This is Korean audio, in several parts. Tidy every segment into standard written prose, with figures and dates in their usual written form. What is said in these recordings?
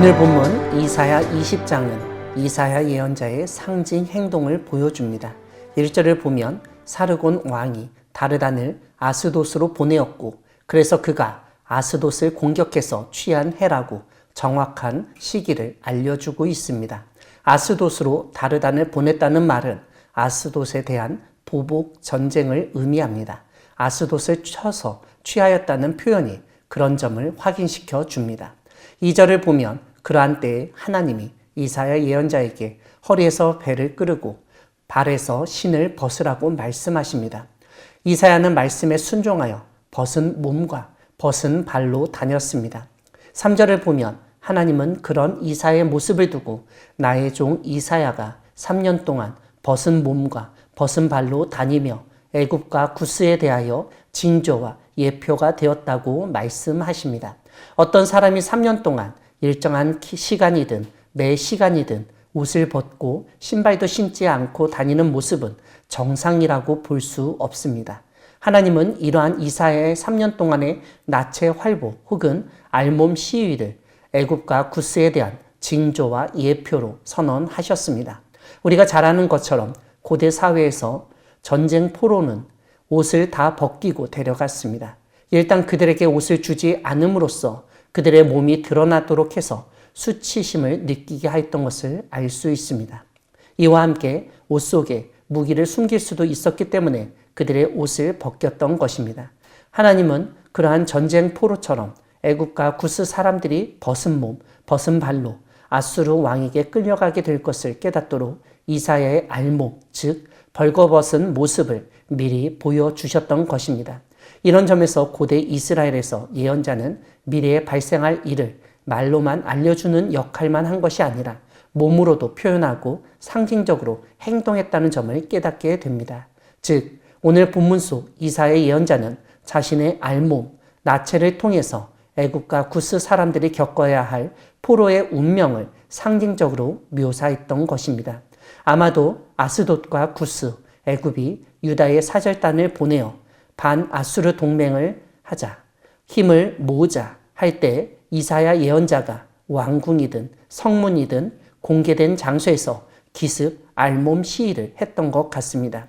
오늘 본문 이사야 20장은 이사야 예언자의 상징 행동을 보여줍니다. 1절을 보면 사르곤 왕이 다르단을 아스돗으로 보내었고 그래서 그가 아스돗을 공격해서 취한 해라고 정확한 시기를 알려주고 있습니다. 아스돗으로 다르단을 보냈다는 말은 아스돗에 대한 보복 전쟁을 의미합니다. 아스돗을 쳐서 취하였다는 표현이 그런 점을 확인시켜 줍니다. 2절을 보면 그러한 때에 하나님이 이사야 예언자에게 허리에서 배를 끄르고 발에서 신을 벗으라고 말씀하십니다. 이사야는 말씀에 순종하여 벗은 몸과 벗은 발로 다녔습니다. 3절을 보면 하나님은 그런 이사야의 모습을 두고 나의 종 이사야가 3년 동안 벗은 몸과 벗은 발로 다니며 애굽과 구스에 대하여 징조와 예표가 되었다고 말씀하십니다. 어떤 사람이 3년 동안 일정한 시간이든 매 시간이든 옷을 벗고 신발도 신지 않고 다니는 모습은 정상이라고 볼 수 없습니다. 하나님은 이러한 이사야의 3년 동안의 나체 활보 혹은 알몸 시위를 애굽과 구스에 대한 징조와 예표로 선언하셨습니다. 우리가 잘 아는 것처럼 고대 사회에서 전쟁 포로는 옷을 다 벗기고 데려갔습니다. 일단 그들에게 옷을 주지 않음으로써 그들의 몸이 드러나도록 해서 수치심을 느끼게 했던 것을 알 수 있습니다. 이와 함께 옷 속에 무기를 숨길 수도 있었기 때문에 그들의 옷을 벗겼던 것입니다. 하나님은 그러한 전쟁 포로처럼 애굽과 구스 사람들이 벗은 몸, 벗은 발로 아수르 왕에게 끌려가게 될 것을 깨닫도록 이사야의 알몸, 즉 벌거벗은 모습을 미리 보여주셨던 것입니다. 이런 점에서 고대 이스라엘에서 예언자는 미래에 발생할 일을 말로만 알려주는 역할만 한 것이 아니라 몸으로도 표현하고 상징적으로 행동했다는 점을 깨닫게 됩니다. 즉 오늘 본문 속 이사야 예언자는 자신의 알몸, 나체를 통해서 애굽과 구스 사람들이 겪어야 할 포로의 운명을 상징적으로 묘사했던 것입니다. 아마도 아스돗과 구스, 애굽이 유다의 사절단을 보내어 반아수르 동맹을 하자, 힘을 모으자 할 때 이사야 예언자가 왕궁이든 성문이든 공개된 장소에서 기습 알몸 시위를 했던 것 같습니다.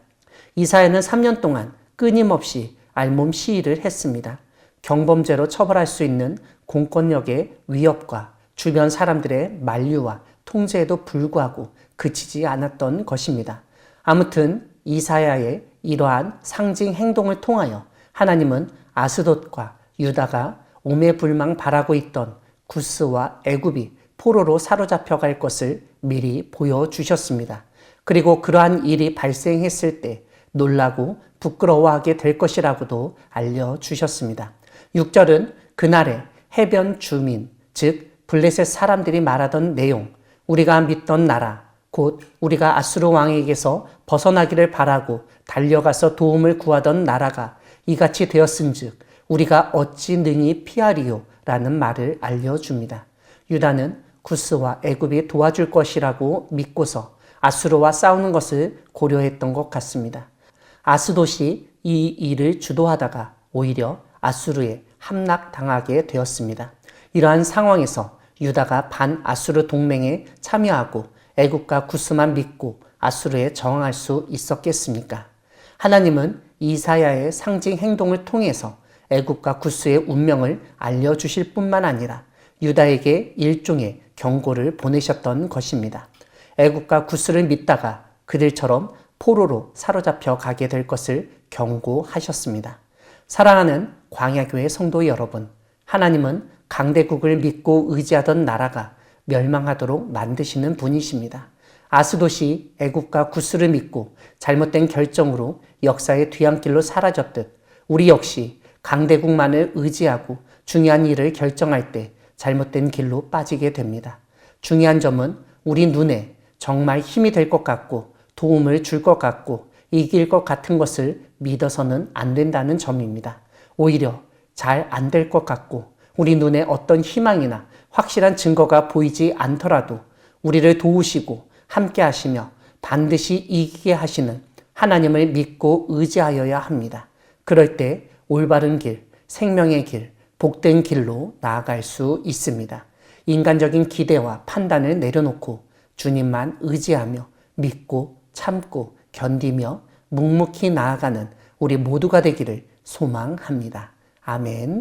이사야는 3년 동안 끊임없이 알몸 시위를 했습니다. 경범죄로 처벌할 수 있는 공권력의 위협과 주변 사람들의 만류와 통제에도 불구하고 그치지 않았던 것입니다. 아무튼 이사야의 이러한 상징 행동을 통하여 하나님은 아스돗과 유다가 오매불망 바라고 있던 구스와 애굽이 포로로 사로잡혀 갈 것을 미리 보여주셨습니다. 그리고 그러한 일이 발생했을 때 놀라고 부끄러워하게 될 것이라고도 알려주셨습니다. 6절은 그날의 해변 주민, 즉 블레셋 사람들이 말하던 내용, 우리가 믿던 나라, 곧 우리가 아수르 왕에게서 벗어나기를 바라고 달려가서 도움을 구하던 나라가 이같이 되었은즉 우리가 어찌 능히 피하리요? 라는 말을 알려줍니다. 유다는 구스와 애굽이 도와줄 것이라고 믿고서 아수르와 싸우는 것을 고려했던 것 같습니다. 아스돗이 이 일을 주도하다가 오히려 아수르에 함락당하게 되었습니다. 이러한 상황에서 유다가 반아수르 동맹에 참여하고 애굽과 구스만 믿고 아수르에 저항할 수 있었겠습니까? 하나님은 이사야의 상징 행동을 통해서 애굽과 구스의 운명을 알려주실 뿐만 아니라 유다에게 일종의 경고를 보내셨던 것입니다. 애굽과 구스를 믿다가 그들처럼 포로로 사로잡혀 가게 될 것을 경고하셨습니다. 사랑하는 광야교회 성도 여러분, 하나님은 강대국을 믿고 의지하던 나라가 멸망하도록 만드시는 분이십니다. 아스돗이 애굽과 구스를 믿고 잘못된 결정으로 역사의 뒤안길로 사라졌듯 우리 역시 강대국만을 의지하고 중요한 일을 결정할 때 잘못된 길로 빠지게 됩니다. 중요한 점은 우리 눈에 정말 힘이 될 것 같고 도움을 줄 것 같고 이길 것 같은 것을 믿어서는 안 된다는 점입니다. 오히려 잘 안 될 것 같고 우리 눈에 어떤 희망이나 확실한 증거가 보이지 않더라도 우리를 도우시고 함께 하시며 반드시 이기게 하시는 하나님을 믿고 의지하여야 합니다. 그럴 때 올바른 길, 생명의 길, 복된 길로 나아갈 수 있습니다. 인간적인 기대와 판단을 내려놓고 주님만 의지하며 믿고 참고 견디며 묵묵히 나아가는 우리 모두가 되기를 소망합니다. 아멘.